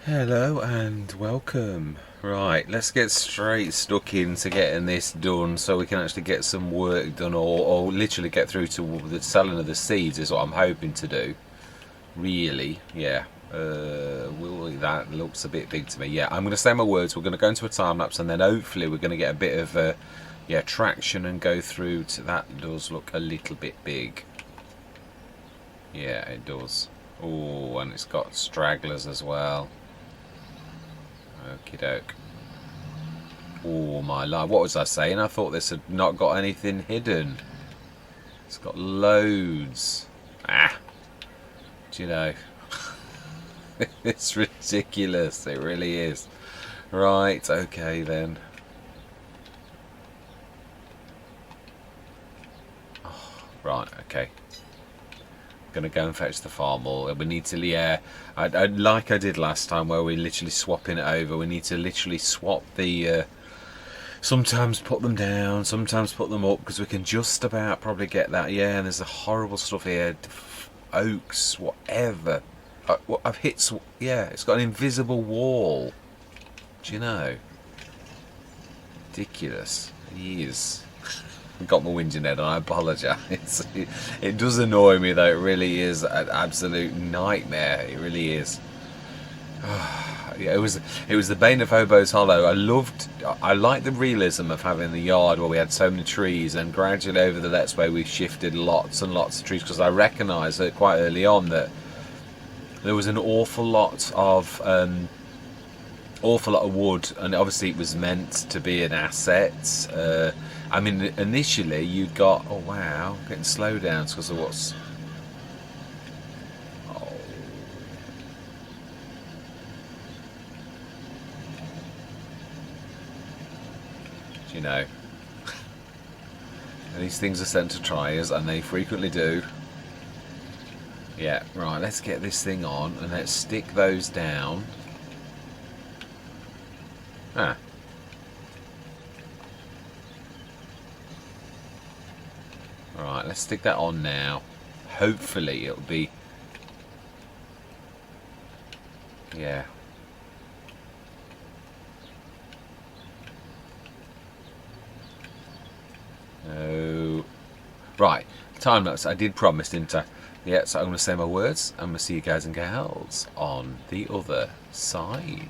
Hello and welcome. Right, let's get straight stuck into getting this done so we can actually get some work done or literally get through to the selling of the seeds is what I'm hoping to do. Really, yeah. That looks a bit big to me. Yeah, I'm going to say my words. We're going to go into a time lapse and then hopefully we're going to get a bit of traction and go through to that. Does look a little bit big. Yeah, it does. Oh, and it's got stragglers as well. Okie doke. Oh my life, what was I saying? I thought this had not got anything hidden. It's got loads. Do you know? It's ridiculous, it really is. Right, okay then. Right, okay. Gonna go and fetch the farmall. We need to, yeah, I like I did last time where we're literally swapping it over. We need to literally swap the sometimes put them down, sometimes put them up, because we can just about probably get that. Yeah, and there's the horrible stuff here, oaks, whatever. I've hit, yeah, it's got an invisible wall. Do you know? Ridiculous. It is. Got my whinging head on, I apologise. It does annoy me though, it really is an absolute nightmare, it really is. Yeah, it was the bane of Hobo's Hollow. I liked the realism of having the yard where we had so many trees, and gradually over the Let's Play we've shifted lots and lots of trees, because I recognised that quite early on that there was an awful lot of wood, and obviously it was meant to be an asset. I mean, initially you got, oh wow, getting slowdowns because of what's, oh, you know, these things are sent to try us, and they frequently do. Yeah, right, let's get this thing on and let's stick those down. Alright, let's stick that on now. Hopefully it'll be... Yeah. No. Right, time lapse. I did promise, didn't I? Yeah, so I'm going to say my words. I'm going to see you guys and gals on the other side.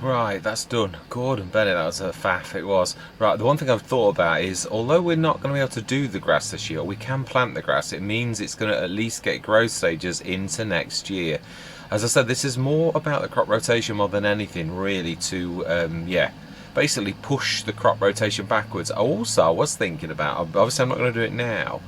Right, that's done. Gordon Bennett, that was a faff, it was. Right, the one thing I've thought about is, although we're not going to be able to do the grass this year, we can plant the grass. It means it's going to at least get growth stages into next year. As I said, this is more about the crop rotation more than anything, really, to, yeah, basically push the crop rotation backwards. Also, I was thinking about, obviously I'm not going to do it now,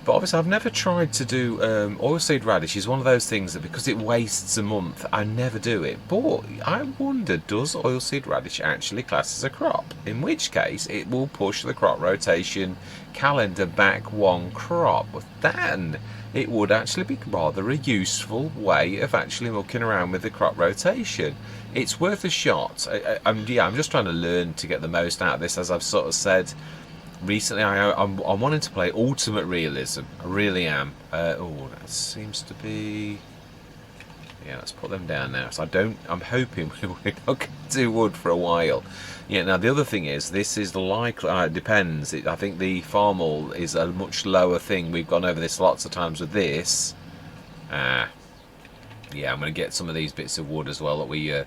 but obviously I've never tried to do oilseed radish. Is one of those things that because it wastes a month, I never do it. But I wonder, does oilseed radish actually class as a crop? In which case, it will push the crop rotation calendar back one crop. Then it would actually be rather a useful way of actually mucking around with the crop rotation. It's worth a shot. I'm just trying to learn to get the most out of this, as I've sort of said. Recently, I'm wanting to play Ultimate Realism. I really am. Oh, that seems to be... Yeah, let's put them down now. So I'm hoping we're not going to do wood for a while. Yeah, now the other thing is, this is likely... it depends. I think the farm-all is a much lower thing. We've gone over this lots of times with this. Yeah, I'm going to get some of these bits of wood as well that we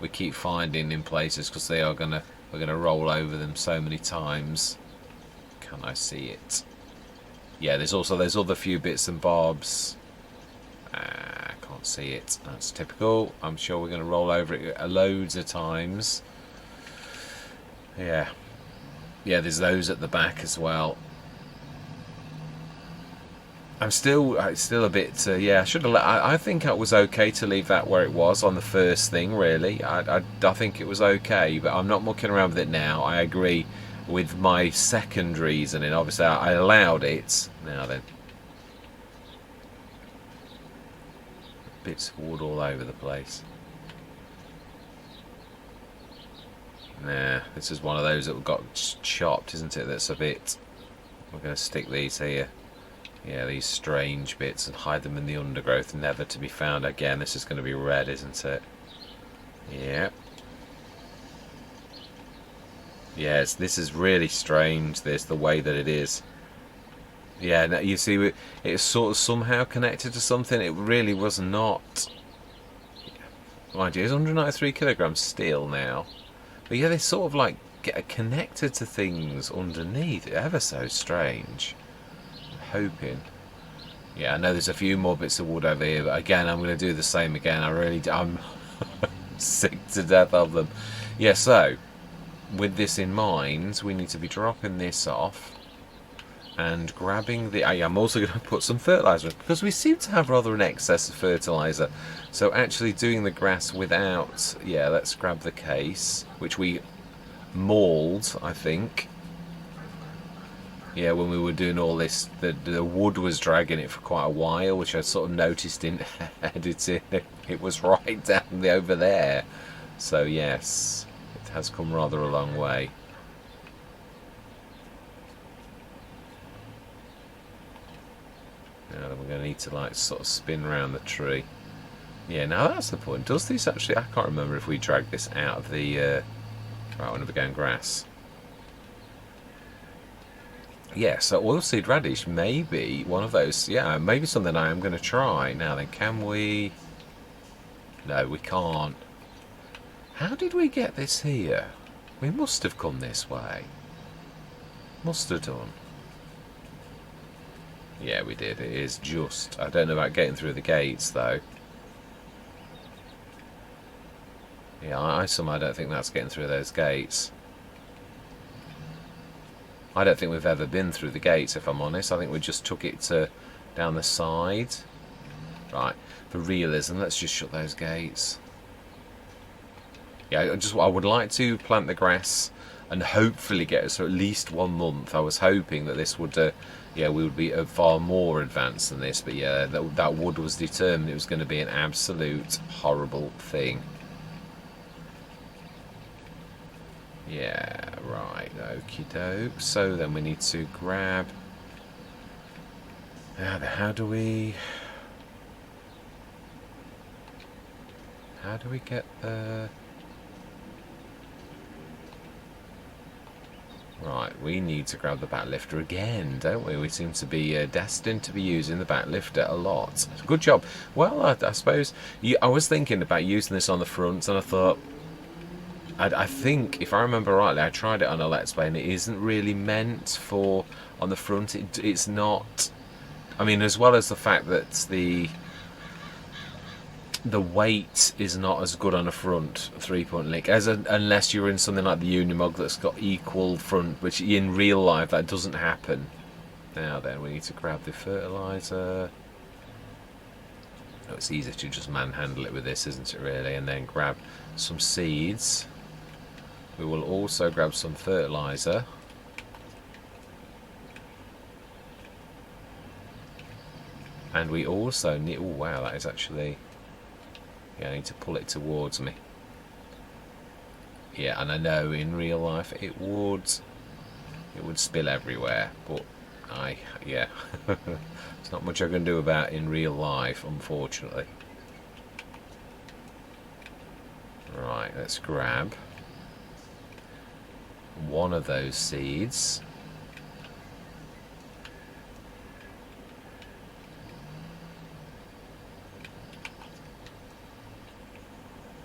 keep finding in places, because we're going to roll over them so many times. Can I see it? Yeah, there's other few bits and bobs. Can't see it. That's typical. I'm sure we're going to roll over it loads of times. Yeah, there's those at the back as well. I'm still a bit. Yeah, I should have. I think it was okay to leave that where it was on the first thing. Really, I think it was okay, but I'm not mucking around with it now. I agree with my second reasoning. Obviously I allowed it. Now then, bits of wood all over the place. Nah, this is one of those that got chopped, isn't it? That's a bit... We're going to stick these here. Yeah, these strange bits, and hide them in the undergrowth, never to be found again. This is going to be red, isn't it? Yeah. Yes, this is really strange, the way that it is. Yeah, now you see, it's sort of somehow connected to something. It really was not. Mind you, it's 193 kilograms steel now. But yeah, they sort of like get connected to things underneath. Ever so strange. I'm hoping. Yeah, I know there's a few more bits of wood over here, but again, I'm going to do the same again. I'm sick to death of them. Yeah, so... with this in mind, we need to be dropping this off and grabbing the... I'm also going to put some fertiliser, because we seem to have rather an excess of fertiliser. So actually doing the grass without... Yeah, let's grab the case, which we mauled, I think. Yeah, when we were doing all this, the wood was dragging it for quite a while, which I sort of noticed in editing. It was right down over there. So yes... has come rather a long way. Now then, we're going to need to like sort of spin around the tree. Yeah, now that's the point. Does this actually... I can't remember if we dragged this out of the... right, when we go in grass. Yeah, so oilseed radish may be one of those... Yeah, maybe something I am going to try. Now then, can we... No, we can't. How did we get this here? We must have come this way. Must have done. Yeah, we did. It is just... I don't know about getting through the gates, though. Yeah, I somehow don't think that's getting through those gates. I don't think we've ever been through the gates, if I'm honest. I think we just took it down the side. Right, for realism, let's just shut those gates. Yeah, I would like to plant the grass and hopefully get us at least 1 month. I was hoping that this would, yeah, we would be far more advanced than this. But yeah, that wood was determined it was going to be an absolute horrible thing. Yeah, right, okie doke. So then we need to grab... How do we get the... Right, we need to grab the back lifter again, don't we? We seem to be destined to be using the back lifter a lot. Good job. Well, I suppose I was thinking about using this on the front, and I thought, I think, if I remember rightly, I tried it on a Let's Play, and it isn't really meant for on the front. It's not. I mean, as well as the fact that the weight is not as good on a front 3-point link unless you're in something like the Unimog that's got equal front, which in real life that doesn't happen. Now then, we need to grab the fertilizer. Oh, it's easier to just manhandle it with this, isn't it, really? And then grab some seeds. We will also grab some fertilizer. And we also need... Oh, wow, that is actually... Yeah, I need to pull it towards me. Yeah, and I know in real life it would spill everywhere, but yeah. There's not much I can do about it in real life, unfortunately. Right, let's grab one of those seeds.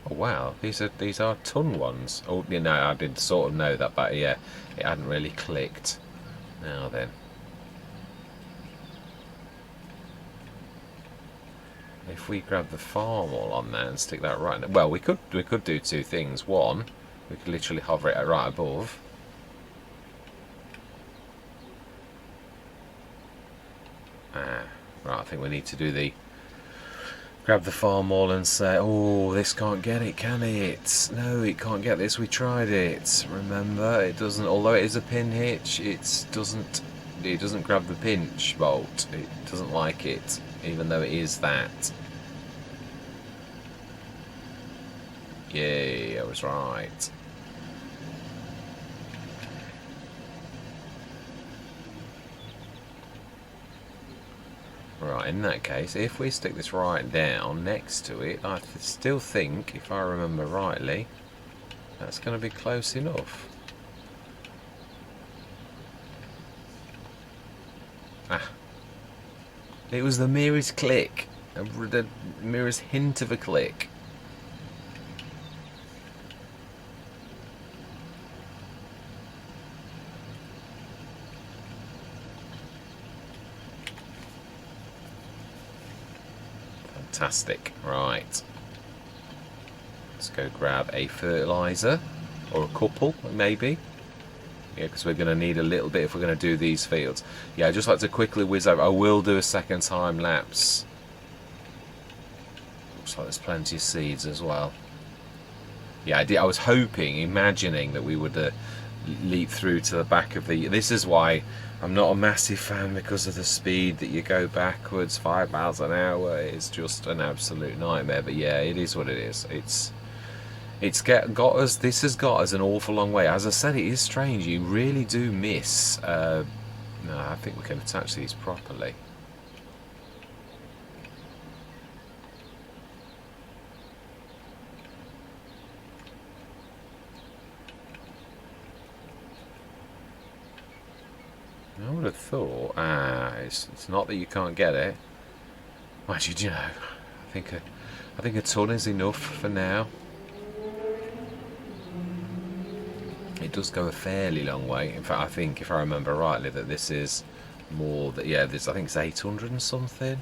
Oh wow, these are ton ones. Oh, you know, I did sort of know that, but yeah, it hadn't really clicked. Now then, if we grab the farm all on there and stick that right, well, we could do two things. One, we could literally hover it right above. Right, I think we need to do the grab the farm wall and say, oh, this can't get it, can it? No, it can't get this. We tried it. Remember, it doesn't. Although it is a pin hitch, it doesn't grab the pinch bolt. It doesn't like it, even though it is that. Yay, I was right. Right, in that case, if we stick this right down next to it, I still think, if I remember rightly, that's going to be close enough. Ah. It was the merest click. The merest hint of a click. Fantastic. Right. Let's go grab a fertilizer. Or a couple, maybe. Yeah, because we're going to need a little bit if we're going to do these fields. Yeah, I'd just like to quickly whiz over. I will do a second time lapse. Looks like there's plenty of seeds as well. Yeah, I was hoping, imagining that we would leap through to the back of the... This is why I'm not a massive fan, because of the speed that you go backwards. 5 miles an hour is just an absolute nightmare. But yeah, it is what it is. Got us. This has got us an awful long way. As I said, it is strange. You really do miss. No, I think we can attach these properly. I would have thought. It's not that you can't get it. Actually, do you know? I think a ton is enough for now. It does go a fairly long way. In fact, I think, if I remember rightly, that this is more that, yeah, this, I think it's 800 and something.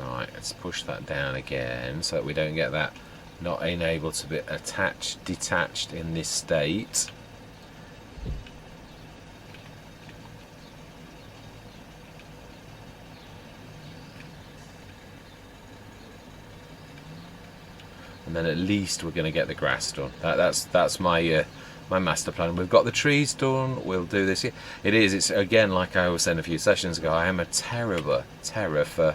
Right, let's push that down again so that we don't get that not able to be detached in this state. And then at least we're going to get the grass done. That's my my master plan. We've got the trees done. We'll do this. It is. It's again, like I was saying a few sessions ago. I am a terror for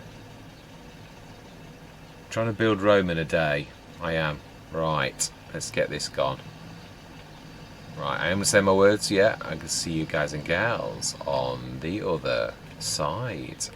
trying to build Rome in a day. I am. Right. Let's get this gone. Right. I am saying my words. Yeah. I can see you guys and gals on the other side.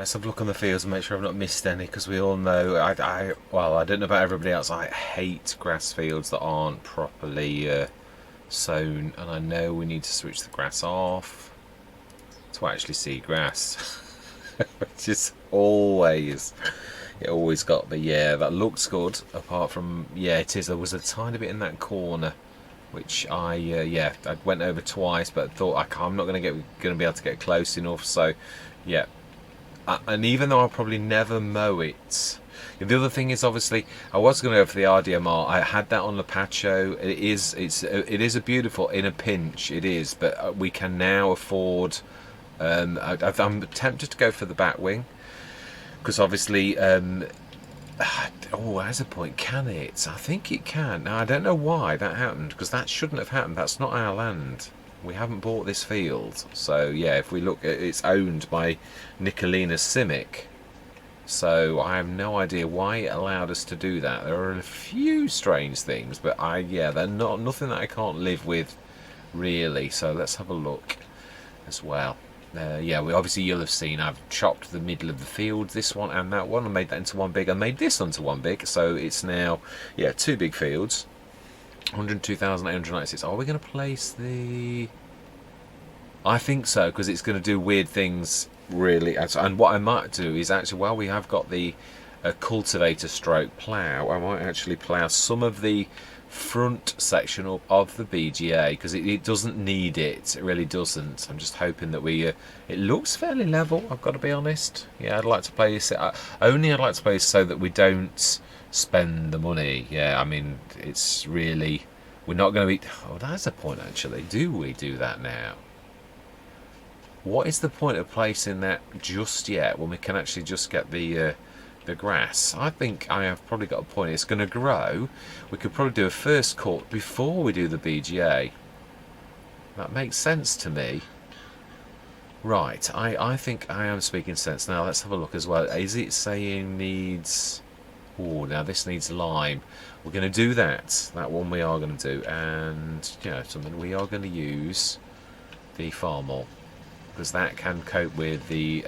let's have a look on the fields and make sure I've not missed any, because we all know, well, I don't know about everybody else, I hate grass fields that aren't properly sown, and I know we need to switch the grass off to actually see grass, which is always, it always got, but yeah, that looks good, apart from, yeah, it is, there was a tiny bit in that corner, which I went over twice, but thought I'm not going to be able to get close enough, so yeah. And even though I'll probably never mow it, the other thing is, obviously, I was going to go for the RDMR. I had that on Lapacho. It is a beautiful, in a pinch, it is, but we can now afford. I'm tempted to go for the Batwing, because obviously, has a point. Can it? I think it can. Now I don't know why that happened, because that shouldn't have happened. That's not our land. We haven't bought this field, so yeah, if we look at it's owned by Nicolina Simic, so I have no idea why it allowed us to do that. There are a few strange things, but they're nothing that I can't live with really. So let's have a look as well. You'll have seen I've chopped the middle of the field, this one and that one, and made that into one big. I made this onto one big, so it's now two big fields. 102,896. Are we going to place the... I think so, because it's going to do weird things, really. And what I might do is actually, while we have got the cultivator stroke plough, I might actually plough some of the front section of the BGA, because it doesn't need it. It really doesn't. I'm just hoping that we... it looks fairly level, I've got to be honest. Yeah, I'd like to place it... I'd like to place so that we don't spend the money. Yeah, I mean, it's really, we're not going to be... Oh, that's a point, actually. Do we do that now? What is the point of placing that just yet when we can actually just get the grass? I think I have probably got a point. It's going to grow. We could probably do a first cut before we do the BGA. That makes sense to me. Right, I think I am speaking sense. Now let's have a look as well. Is it saying needs... Oh, now this needs lime. We're going to do that. That one we are going to do. And, something we are going to use the Farmall, because that can cope with the...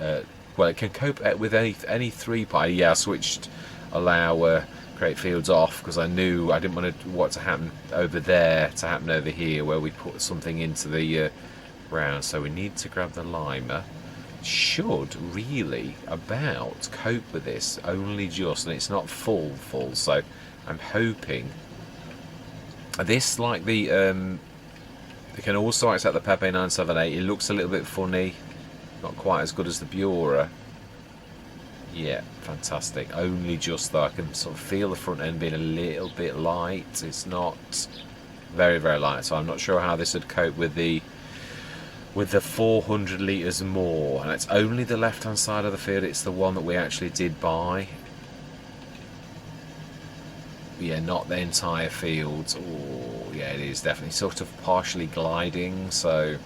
it can cope with any three-pie. Yeah, I switched allow create fields off, because I knew I didn't want what to happen over there to happen over here, where we put something into the ground. So we need to grab the limer. Should really about cope with this, only just, and it's not full, so I'm hoping this, like the it can also accept the Pepe 978. It looks a little bit funny, not quite as good as the Bura. Yeah, fantastic. Only just though, I can sort of feel the front end being a little bit light. It's not very, very light, so I'm not sure how this would cope with the 400 litres more. And it's only the left hand side of the field. It's the one that we actually did buy. Yeah, not the entire field. Oh, yeah, it is definitely sort of partially gliding. So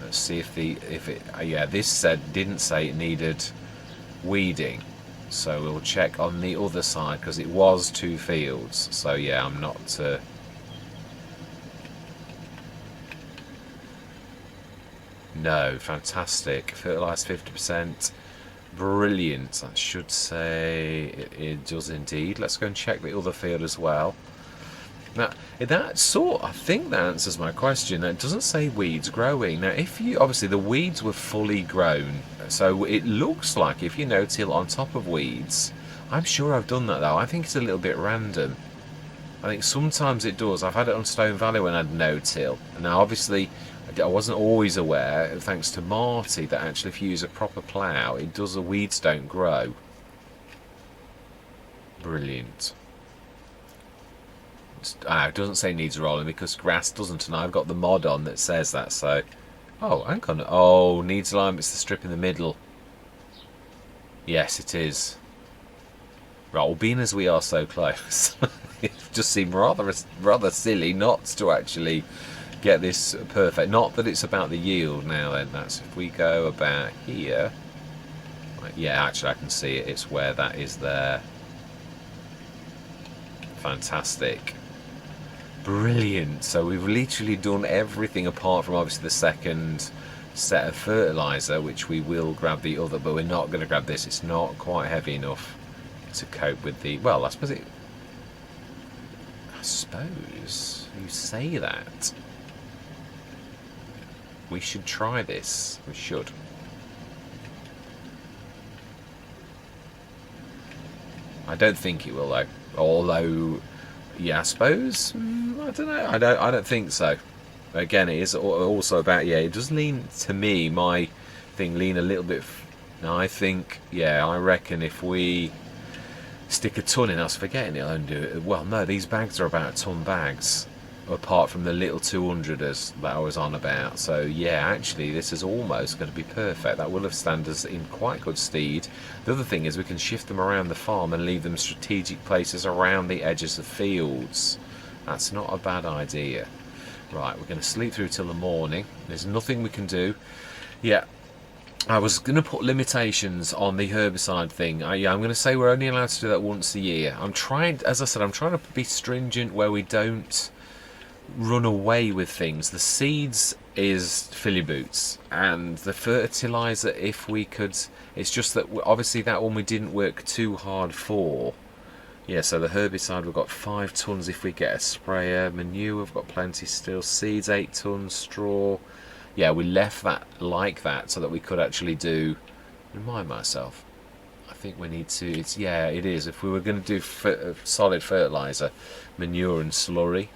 let's see if this didn't say it needed weeding. So we'll check on the other side, because it was 2 fields. So yeah, I'm not... No, fantastic. Fertilised 50%. Brilliant. I should say it does indeed. Let's go and check the other field as well. Now, I think that answers my question. It doesn't say weeds growing. Now, obviously the weeds were fully grown, so it looks like if you no-till on top of weeds. I'm sure I've done that though. I think it's a little bit random. I think sometimes it does. I've had it on Stone Valley when I had no-till. Now, obviously, I wasn't always aware, thanks to Marty, that actually if you use a proper plough, the weeds don't grow. Brilliant. It doesn't say needs rolling, because grass doesn't, and I've got the mod on that says that, so... Oh, hang on. Oh, needs lime, it's the strip in the middle. Yes, it is. Right, well, being as we are so close, it just seemed rather silly not to actually get this perfect. Not that it's about the yield now then. That's if we go about here. Right, yeah, actually I can see it. It's where that is there. Fantastic. Brilliant. So we've literally done everything apart from obviously the second set of fertiliser, which we will grab the other, but we're not going to grab this. It's not quite heavy enough to cope with the, well, I suppose you say that. We should try this. We should. I don't think it will though. Although, yeah, I suppose. I don't know. I don't think so. Again, it is also about, yeah, it does lean, to me, my thing lean a little bit. I think, yeah, I reckon if we stick a ton in, I was forgetting it, and do it. Well, no, these bags are about ton bags, apart from the little 200ers that I was on about. So yeah, actually this is almost going to be perfect. That will have stand us in quite good stead. The other thing is we can shift them around the farm and leave them strategic places around the edges of fields. That's not a bad idea. Right, we're going to sleep through till the morning. There's nothing we can do. Yeah, I was going to put limitations on the herbicide thing. Yeah, I'm going to say we're only allowed to do that once a year. I'm trying, as I said, I'm trying to be stringent where we don't run away with things. The seeds is filly boots, and the fertilizer, if we could, it's just that obviously that one we didn't work too hard for. Yeah, so the herbicide, we've got 5 tons if we get a sprayer. Manure, we've got plenty still. Seeds, 8 tons. Straw, yeah, we left that like that so that we could actually do, remind myself, I think we need to, it's, yeah, it is, if we were going to do solid fertilizer, manure and slurry.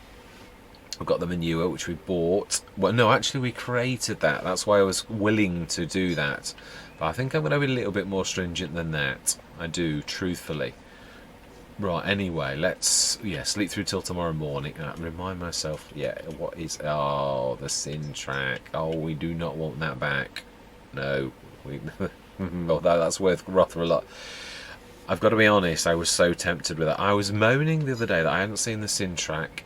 We've got the manure, which we bought. Well, no, actually we created that. That's why I was willing to do that. But I think I'm going to be a little bit more stringent than that. I do, truthfully. Right, anyway, let's, yeah, sleep through till tomorrow morning. Remind myself, yeah, what is, oh, the sin track. Oh, we do not want that back. No. Although that's worth rather a lot. I've got to be honest, I was so tempted with that. I was moaning the other day that I hadn't seen the sin track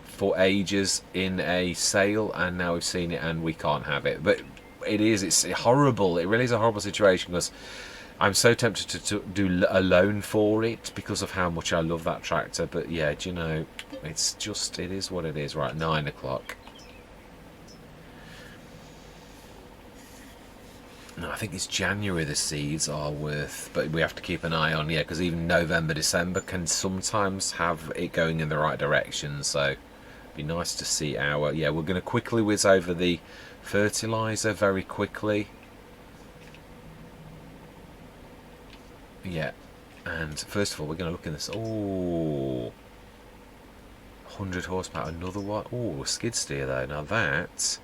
for ages in a sale, and now we've seen it and we can't have it. But it's horrible. It really is a horrible situation, because I'm so tempted to do a loan for it because of how much I love that tractor. But yeah, do you know, it's just, it is what it is. Right, 9 o'clock. No, I think it's January the seeds are worth, but we have to keep an eye on, yeah, because even November, December can sometimes have it going in the right direction. So it'd be nice to see our, yeah, we're going to quickly whiz over the fertilizer very quickly. Yeah, and first of all we're going to look in this. Oh, 100 horsepower, another one. Oh, skid steer though. Now that,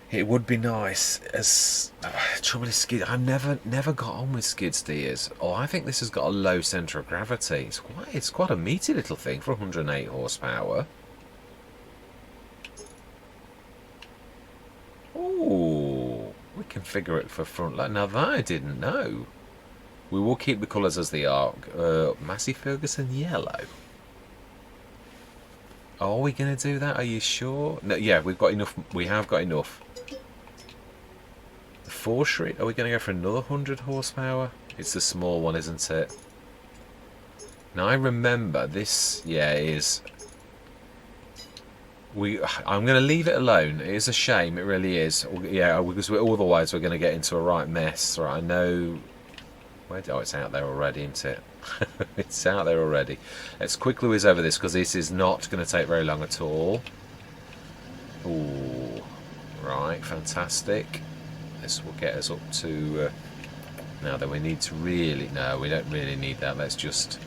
it would be nice. As trouble is, skid, I never got on with skid steers. Oh, I think this has got a low centre of gravity. It's quite a meaty little thing for 108 horsepower. Oh, we configure it for front load. Now that I didn't know. We will keep the colours as they are. Massey Ferguson yellow. Are we going to do that? Are you sure? No, yeah, we've got enough. We have got enough. The 4 Shred. Are we going to go for another 100 horsepower? It's the small one, isn't it? Now I remember this. Yeah, it is. I'm going to leave it alone. It is a shame. It really is. Yeah, because otherwise we're going to get into a right mess. Right, I know. Oh, it's out there already, isn't it? It's out there already. Let's quickly whiz over this because this is not going to take very long at all. Ooh, right, fantastic. This will get us up to. Now then, we need to really. No, we don't really need that. Let's just.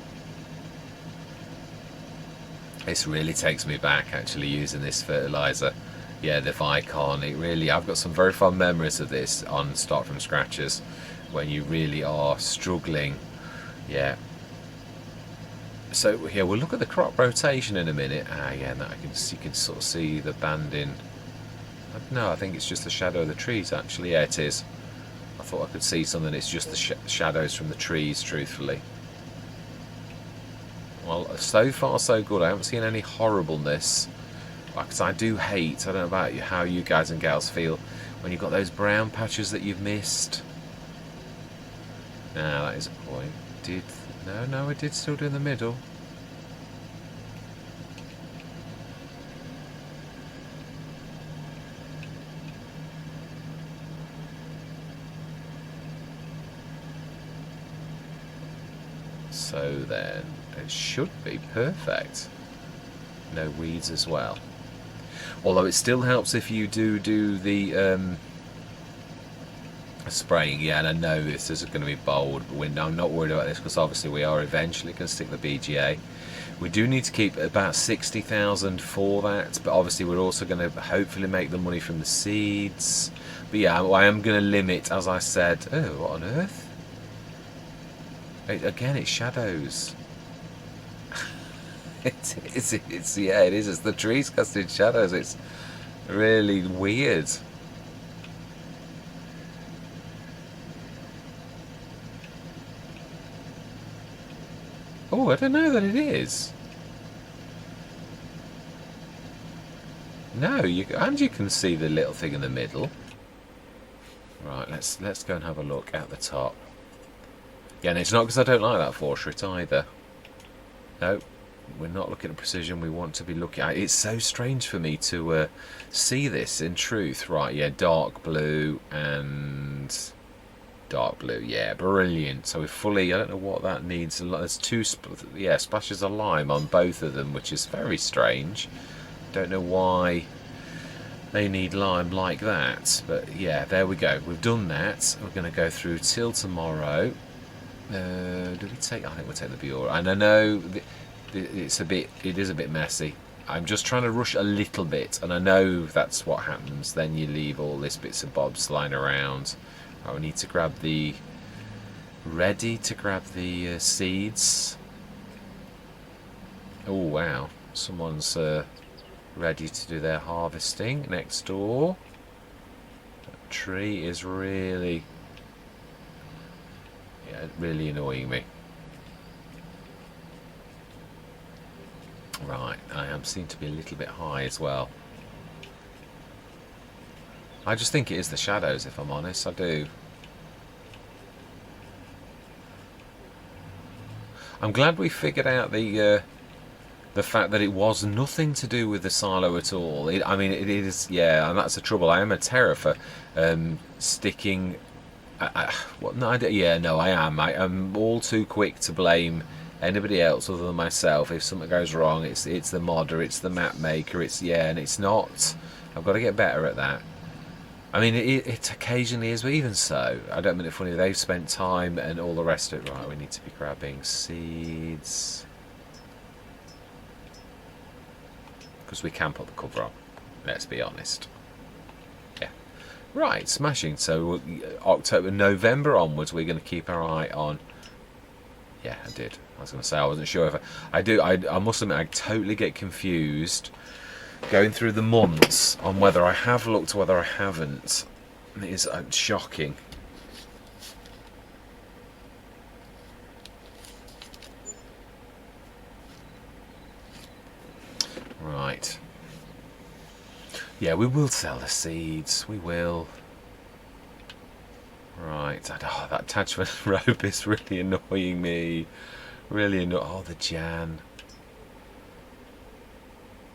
This really takes me back, actually, using this fertilizer. Yeah, the Vicon. It really. I've got some very fond memories of this on Start From Scratches, when you really are struggling. Yeah. So yeah, we'll look at the crop rotation in a minute. Yeah, and you can sort of see the banding. No, I think it's just the shadow of the trees. Actually, yeah, it is. I thought I could see something. It's just the shadows from the trees, truthfully. Well, so far so good. I haven't seen any horribleness. Because I do hate. I don't know about you, how you guys and gals feel when you've got those brown patches that you've missed. Now that is a point. No, we did still do in the middle. So then it should be perfect. No weeds as well. Although it still helps if you do the spraying. Yeah, and I know this is going to be bold, but I'm not worried about this because obviously we are eventually going to stick the BGA. We do need to keep about 60,000 for that, but obviously we're also going to hopefully make the money from the seeds. But yeah, I am going to limit, as I said. Oh, what on earth? Again, it's shadows. It's yeah, it is. It's the trees casting shadows. It's really weird. Oh, I don't know that it is. No, you can see the little thing in the middle. Right, let's go and have a look at the top. Yeah, and it's not because I don't like that portrait either. No, we're not looking at precision. We want to be looking at. It's so strange for me to see this in truth. Right, yeah, dark blue and dark blue. Yeah, brilliant. So we're fully. I don't know what that needs. There's two, splashes of lime on both of them, which is very strange. Don't know why they need lime like that, but yeah, there we go. We've done that. We're going to go through till tomorrow. Do we take? I think we'll take the Bureau. And I know it is a bit messy. I'm just trying to rush a little bit, and I know that's what happens. Then you leave all this bits and bobs lying around. Right, we need to grab the seeds. Oh wow! Someone's ready to do their harvesting next door. That tree is really annoying me. Right, I seem to be a little bit high as well. I just think it is the shadows, if I'm honest. I do. I'm glad we figured out the fact that it was nothing to do with the silo at all. It is, yeah, and that's the trouble. I am a terror for sticking. I am. I am all too quick to blame anybody else other than myself if something goes wrong. It's the modder, it's the map maker, and it's not. I've got to get better at that. I mean, it occasionally is, but even so, I don't mean it funny. They've spent time and all the rest of it. Right, we need to be grabbing seeds. Because we can put the cover on, let's be honest. Yeah. Right, smashing. So November onwards, we're going to keep our eye on. Yeah, I did. I was going to say I wasn't sure if I must admit I totally get confused going through the months on whether I have looked or whether I haven't. It is shocking. Right. Yeah, we will sell the seeds. We will. Right. Oh, that attachment rope is really annoying me. Really annoying. Oh, the Jan.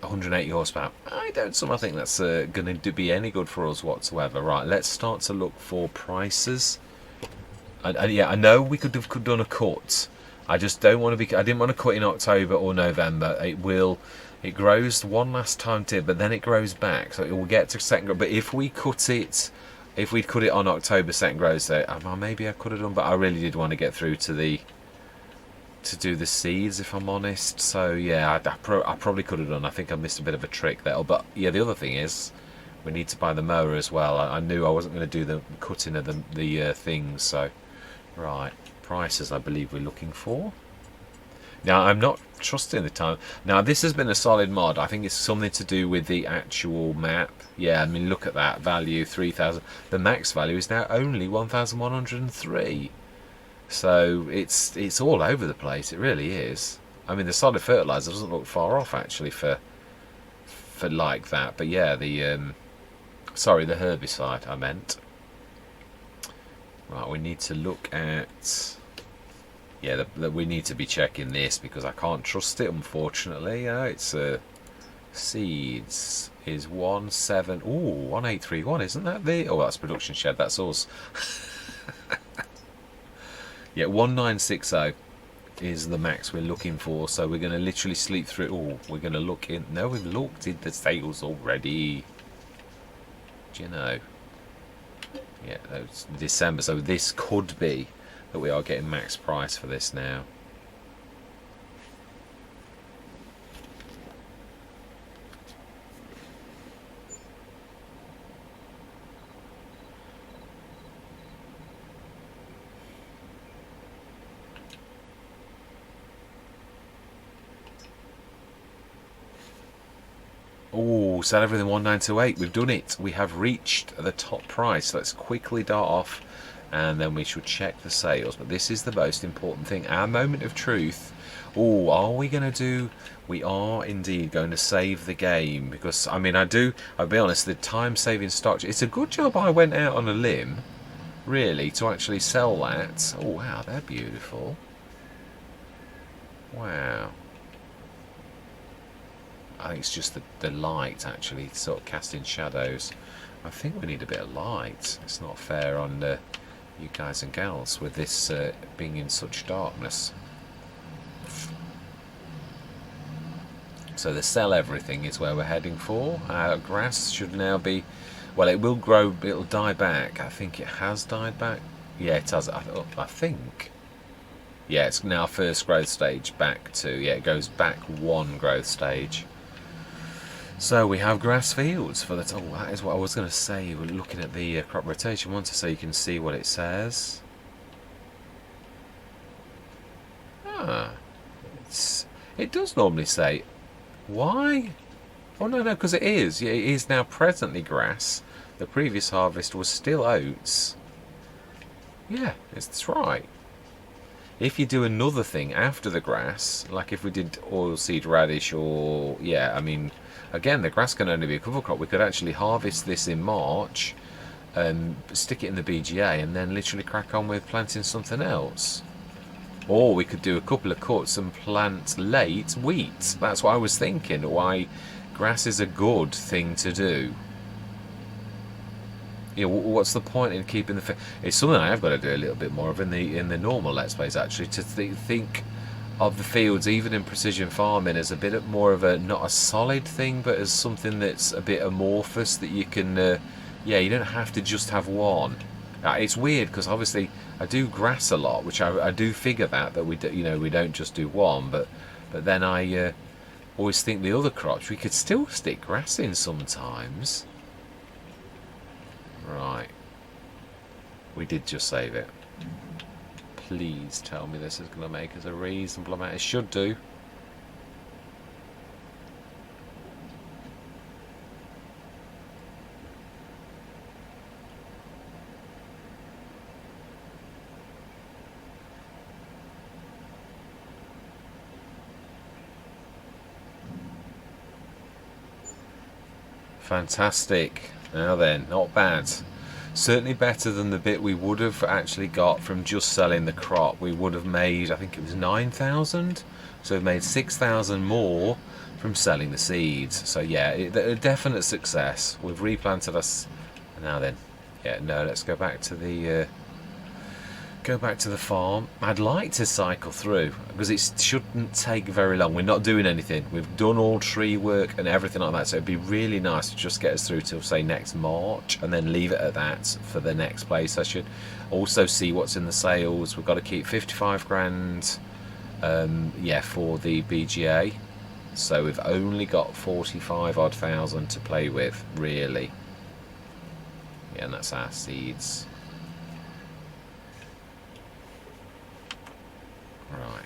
180 horsepower. I don't somehow think that's going to be any good for us whatsoever. Right, let's start to look for prices. Yeah, I know we could have done a cut. I just don't want to be. I didn't want to cut in October or November. It grows one last time too, but then it grows back, so it will get to second growth. But if we cut it on October second growth day, maybe I could have done. But I really did want to get through to do the seeds, if I'm honest. So yeah, I probably could have done. I think I missed a bit of a trick there. But yeah, the other thing is, we need to buy the mower as well. I knew I wasn't going to do the cutting of the things. So right, prices I believe we're looking for. Now, I'm not trusting the time. Now, this has been a solid mod. I think it's something to do with the actual map. Yeah, I mean, look at that value, 3,000. The max value is now only 1,103. So it's all over the place. It really is. I mean, the solid fertilizer doesn't look far off actually for like that. But yeah, the herbicide I meant. Right, we need to look at. Yeah, we need to be checking this because I can't trust it, unfortunately. It's seeds is 1831, isn't that the? Oh, that's production shed. That's us. Yeah, 1960 is the max we're looking for. So we're going to literally sleep through. Oh, we're going to look in. No, we've looked at the sales already. Do you know? Yeah, it's December. So this could be that we are getting max price for this now. Oh, sell everything 1928. We've done it. We have reached the top price. Let's quickly dart off and then we should check the sales. But this is the most important thing. Our moment of truth. Oh, are we going to do... We are indeed going to save the game. Because, I mean, I'll be honest, the time-saving stock... It's a good job I went out on a limb, really, to actually sell that. Oh, wow, they're beautiful. Wow. I think it's just the light, actually, sort of casting shadows. I think we need a bit of light. It's not fair on you guys and gals with this being in such darkness. So the sell everything is where we're heading for. Our grass should now be... Well, it will grow, it'll die back. I think it has died back. Yeah, it has. I think. Yeah, it's now first growth stage back to... Yeah, it goes back one growth stage. So we have grass fields for the... Oh, that is what I was going to say. We're looking at the crop rotation one so you can see what it says. Ah. It does normally say... Why? Oh, no, because it is. Yeah, it is now presently grass. The previous harvest was still oats. Yeah, that's right. If you do another thing after the grass, like if we did oilseed radish or... Yeah, I mean... Again, the grass can only be a cover crop. We could actually harvest this in March, stick it in the BGA, and then literally crack on with planting something else. Or we could do a couple of cuts and plant late wheat. That's what I was thinking, why grass is a good thing to do. You know, what's the point in keeping the... It's something I have got to do a little bit more of in the normal Let's Plays, actually, to think of the fields, even in precision farming, as a bit more of a, not a solid thing, but as something that's a bit amorphous that you can, yeah, you don't have to just have one. It's weird because obviously I do grass a lot, which I do figure that we do, you know, we don't just do one, but then I always think the other crops we could still stick grass in sometimes. Right, we did just save it. Please tell me this is going to make us a reasonable amount. It should do. Fantastic. Now then, not bad. Certainly better than the bit we would have actually got from just selling the crop. We would have made, I think it was 9,000. So we've made 6,000 more from selling the seeds. So yeah, a definite success. We've replanted us. Now then, yeah, no, let's go back to the farm. I'd like to cycle through because it shouldn't take very long. We're not doing anything. We've done all tree work and everything like that, so it'd be really nice to just get us through till say next March and then leave it at that for the next play session. Also see what's in the sales. We've got to keep 55 grand yeah, for the BGA, so we've only got 45 odd thousand to play with really. Yeah, and that's our seeds. Right.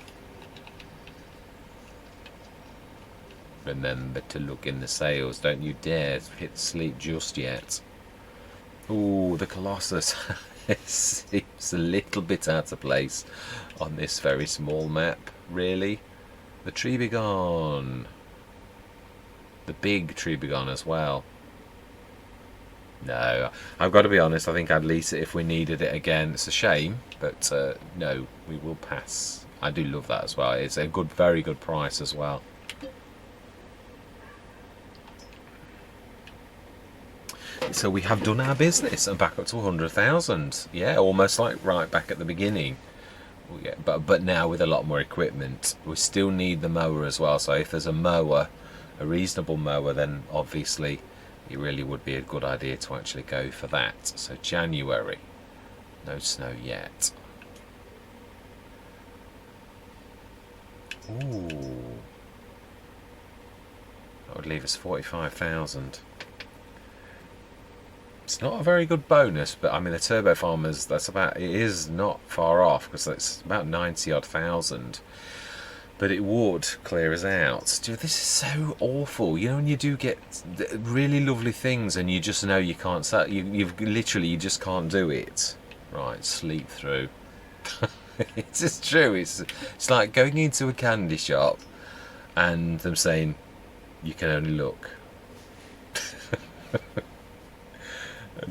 Remember to look in the sales. Don't you dare hit sleep just yet. Ooh, the Colossus. It seems a little bit out of place on this very small map, really. The tree be gone. The big tree be gone as well. No, I've got to be honest, I think I'd lease it if we needed it again. It's a shame, but no, we will pass. I do love that as well. It's a good, very good price as well. So we have done our business and back up to 100,000. Yeah, almost like right back at the beginning. Yeah, but now with a lot more equipment, we still need the mower as well. So if there's a mower, a reasonable mower, then obviously it really would be a good idea to actually go for that. So January, no snow yet. Ooh, that would leave us 45,000. It's not a very good bonus, but I mean the turbo farmers, it is not far off because it's about 90 odd thousand. But it would clear us out. Dude, this is so awful. You know when you do get really lovely things and you just know you can't sell, you just can't do it. Right, sleep through. It's just true. It's like going into a candy shop and them saying you can only look.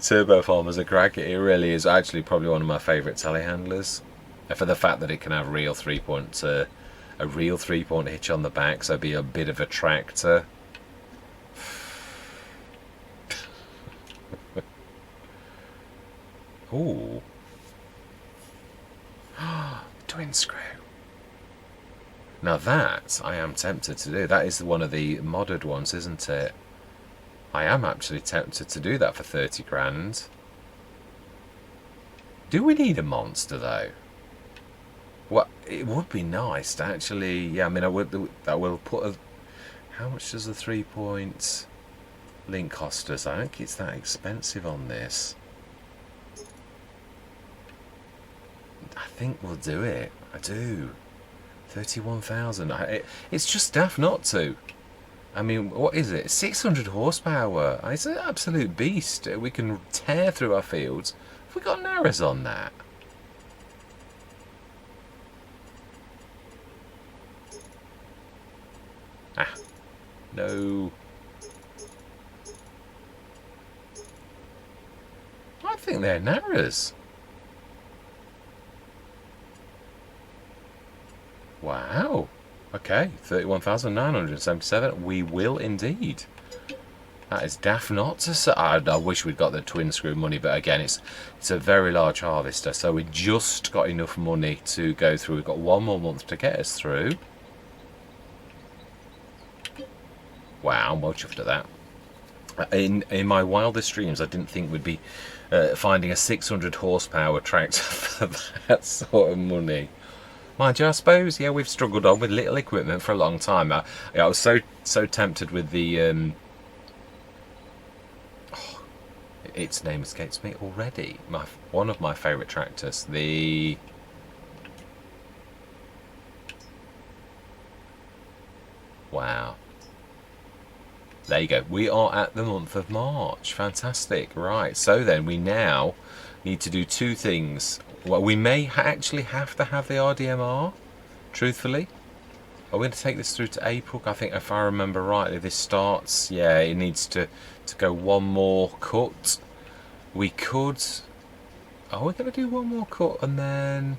Turbo Farmer's a crack. It really is actually probably one of my favourite telehandlers, for the fact that it can have a real 3-point hitch on the back, so be a bit of a tractor. Ooh. Twin screw. Now that I am tempted to do. That is one of the modded ones, isn't it? I am actually tempted to do that for 30 grand. Do we need a monster though? Well, it would be nice to actually. Yeah, I mean, that will put a. How much does the 3-point link cost us? I don't think it's that expensive on this. I think we'll do it. I do. 31,000. It's just daft not to. I mean, what is it? 600 horsepower. It's an absolute beast. We can tear through our fields. Have we got narrows on that? Ah, no. I think they're narrows. Wow. Okay, 31,977. We will indeed. That is daft not to say. I wish we'd got the twin screw money, but again, it's a very large harvester, so we just got enough money to go through. We've got one more month to get us through. Wow, I'm well chuffed at that. In my wildest dreams, I didn't think we'd be finding a 600 horsepower tractor for that sort of money. Mind you, I suppose, yeah, we've struggled on with little equipment for a long time. I was so tempted with the its name escapes me already. One of my favourite tractors, the wow. There you go. We are at the month of March. Fantastic. Right. So then we now need to do two things. Well, we may actually have to have the RDMR, truthfully. Are we going to take this through to April? I think if I remember rightly, this starts, yeah, it needs to go one more cut. We could, are we going to do one more cut and then,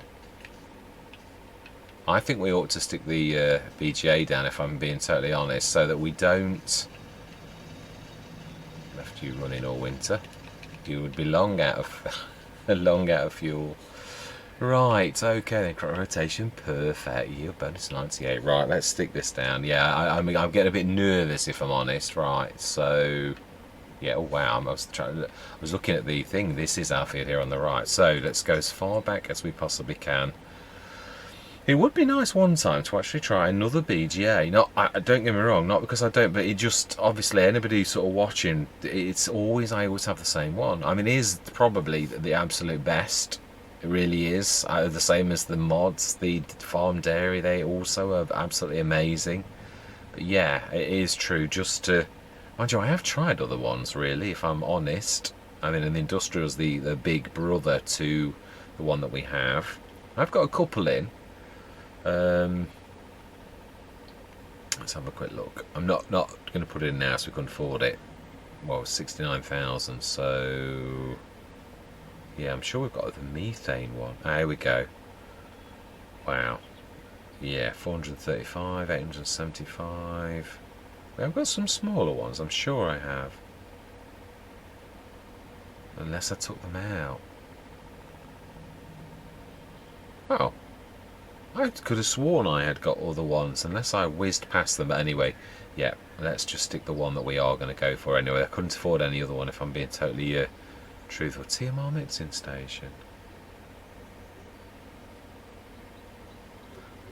I think we ought to stick the BGA down, if I'm being totally honest, so that we don't, left you running all winter, you would be long out of fuel. Right, okay, then crop rotation, perfect, yield bonus 98. Right, let's stick this down. Yeah, I'm getting a bit nervous, if I'm honest. Right, so yeah, oh wow, I was looking at the thing. This is our field here on the right. So let's go as far back as we possibly can. It would be nice one time to actually try another BGA. Don't get me wrong, not because I don't, but it just, obviously anybody sort of watching, I always have the same one. I mean, it is probably the absolute best. It really is. The same as the mods, the farm dairy, they also are absolutely amazing. But yeah, it is true. Just to, mind you, I have tried other ones, really, if I'm honest. I mean, and the Industrial's the big brother to the one that we have. I've got a couple in. Let's have a quick look. I'm not going to put it in now, so we can afford it. Well, 69,000, so yeah, I'm sure we've got the methane one. Here we go. Wow. Yeah, 435, 875. I've got some smaller ones, I'm sure I have. Unless I took them out. Oh, I could have sworn I had got other ones, unless I whizzed past them. But anyway, yeah, let's just stick the one that we are going to go for anyway. I couldn't afford any other one if I'm being totally truthful. TMR mixing station.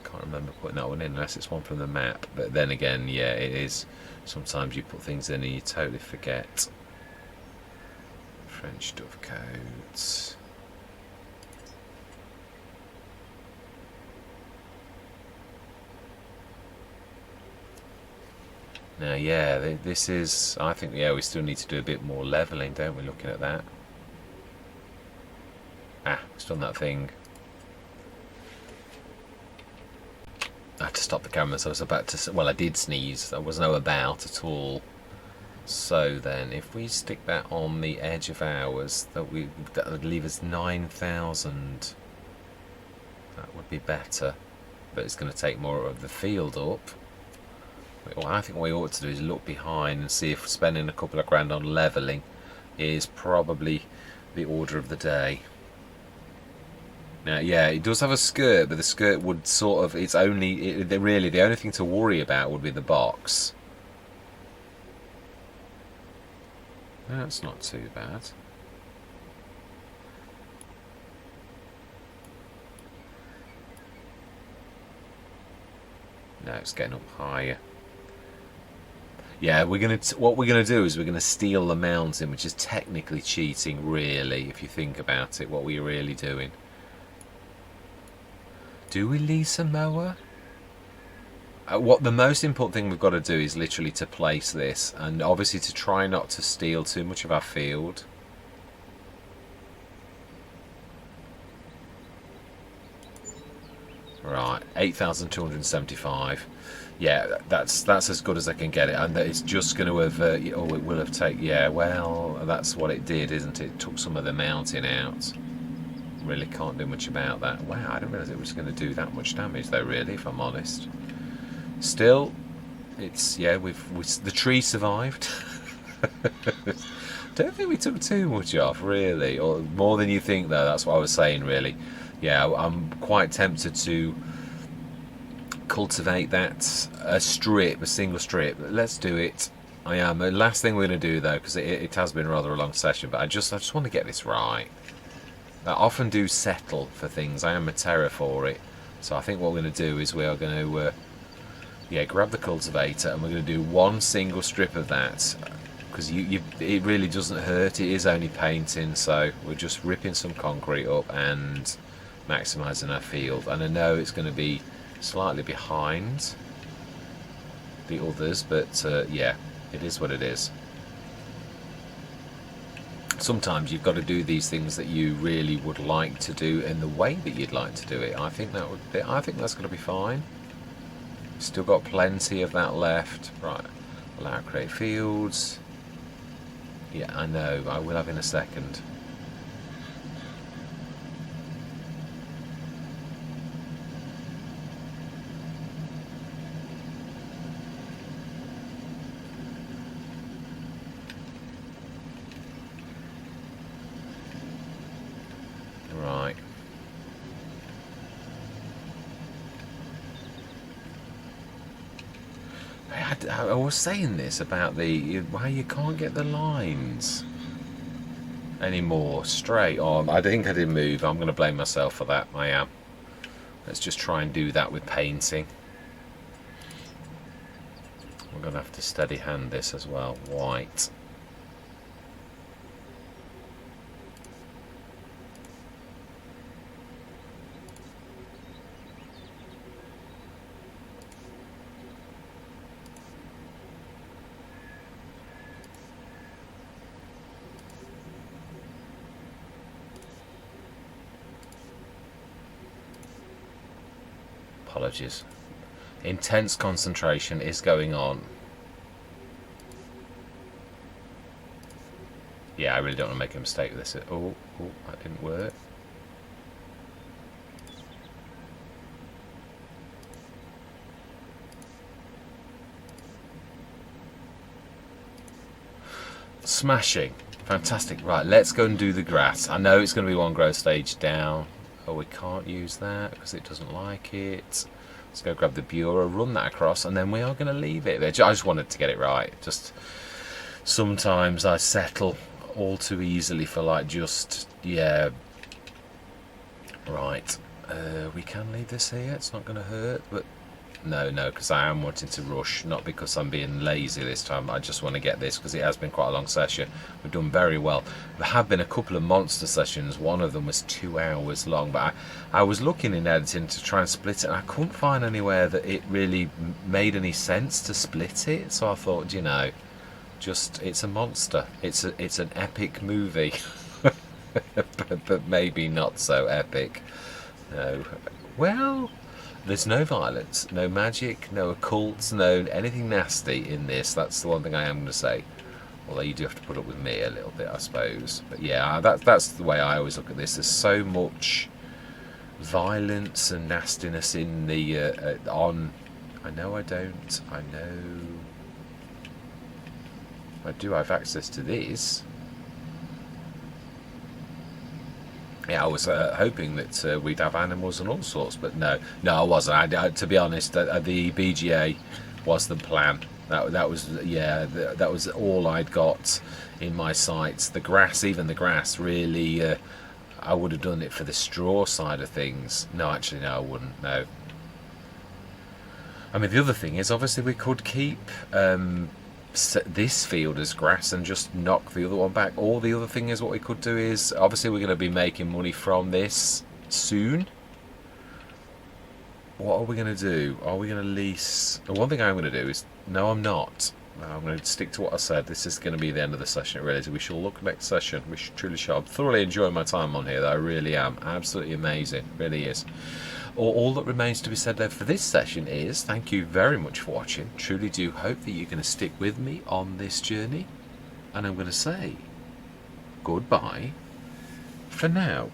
Can't remember putting that one in unless it's one from the map. But then again, yeah, it is. Sometimes you put things in and you totally forget. French dove codes. Now, yeah, this is, I think, yeah, we still need to do a bit more levelling, don't we, looking at that? Ah, it's done that thing. I had to stop the camera, so I was about to, well, I did sneeze. There was no about at all. So then, if we stick that on the edge of ours, that would leave us 9,000. That would be better, but it's going to take more of the field up. Well, I think what we ought to do is look behind and see if spending a couple of grand on levelling is probably the order of the day. Now, yeah, it does have a skirt, but the skirt would sort of, it's only, really, the only thing to worry about would be the box. That's not too bad. No, it's getting up higher. Yeah, what we're gonna do is we're gonna steal the mountain, which is technically cheating, really, if you think about it. What we're really doing. Do we lease a mower? What the most important thing we've got to do is literally to place this, and obviously to try not to steal too much of our field. Right, 8,275. Yeah, that's as good as I can get it, and it's just going to have, oh, it will have taken, yeah, well, that's what it did, isn't it? It took some of the mountain out. Really can't do much about that. Wow, I didn't realise it was going to do that much damage, though, really, if I'm honest. Still, it's, yeah, the tree survived. Don't think we took too much off, really, or more than you think, though. That's what I was saying, really. Yeah, I'm quite tempted to cultivate that a single strip. Let's do it. I am. The last thing we're going to do, though, because it has been rather a long session, but I just want to get this right. I often do settle for things. I am a terror for it. So I think what we're going to do is we are going to yeah, grab the cultivator, and we're going to do one single strip of that, because it really doesn't hurt. It is only painting, so we're just ripping some concrete up and maximising our field. And I know it's going to be slightly behind the others, but yeah, it is what it is. Sometimes you've got to do these things that you really would like to do in the way that you'd like to do it. I think that's going to be fine. Still got plenty of that left. Right, allow create fields. Yeah, I know, I will have in a second. Right. I was saying this about why you can't get the lines anymore straight on. I think I did move. I'm going to blame myself for that. I am. Let's just try and do that with painting. We're going to have to steady hand this as well. White. Apologies. Intense concentration is going on. Yeah, I really don't want to make a mistake with this. Oh, that didn't work. Smashing. Fantastic. Right, let's go and do the grass. I know it's going to be one growth stage down. Oh, we can't use that because it doesn't like it. Let's go grab the bureau, run that across, and then we are going to leave it there. I just wanted to get it right. Just sometimes I settle all too easily for like just, yeah. Right. We can leave this here. It's not going to hurt, but no, because I am wanting to rush, not because I'm being lazy this time. I just want to get this because it has been quite a long session. We've done very well. There have been a couple of monster sessions. One of them was 2 hours long, but I was looking in editing to try and split it, and I couldn't find anywhere that it really made any sense to split it. So I thought, you know, just it's a monster. It's an epic movie, but maybe not so epic. No. Well, there's no violence, no magic, no occults, no anything nasty in this. That's the one thing I am going to say. Although you do have to put up with me a little bit, I suppose. But yeah, that's the way I always look at this. There's so much violence and nastiness in the I know I don't. I know I do have access to this. Yeah, I was hoping that we'd have animals and all sorts, but no, I wasn't. To be honest, the BGA was the plan. That was, yeah, that was all I'd got in my sights. The grass, even the grass, really, I would have done it for the straw side of things. No, actually, no, I wouldn't. No. I mean, the other thing is, obviously, we could keep this field as grass and just knock the other one back. Or the other thing is, what we could do is, obviously we're going to be making money from this soon. What are we going to do? Are we going to lease? One thing I'm going to do is, no, I'm not. I'm going to stick to what I said. This is going to be the end of the session. It really is. We shall look next session. We should truly shall. I'm thoroughly enjoying my time on here, though. I really am. Absolutely amazing. It really is. All that remains to be said there for this session is thank you very much for watching. Truly do hope that you're going to stick with me on this journey. And I'm going to say goodbye for now.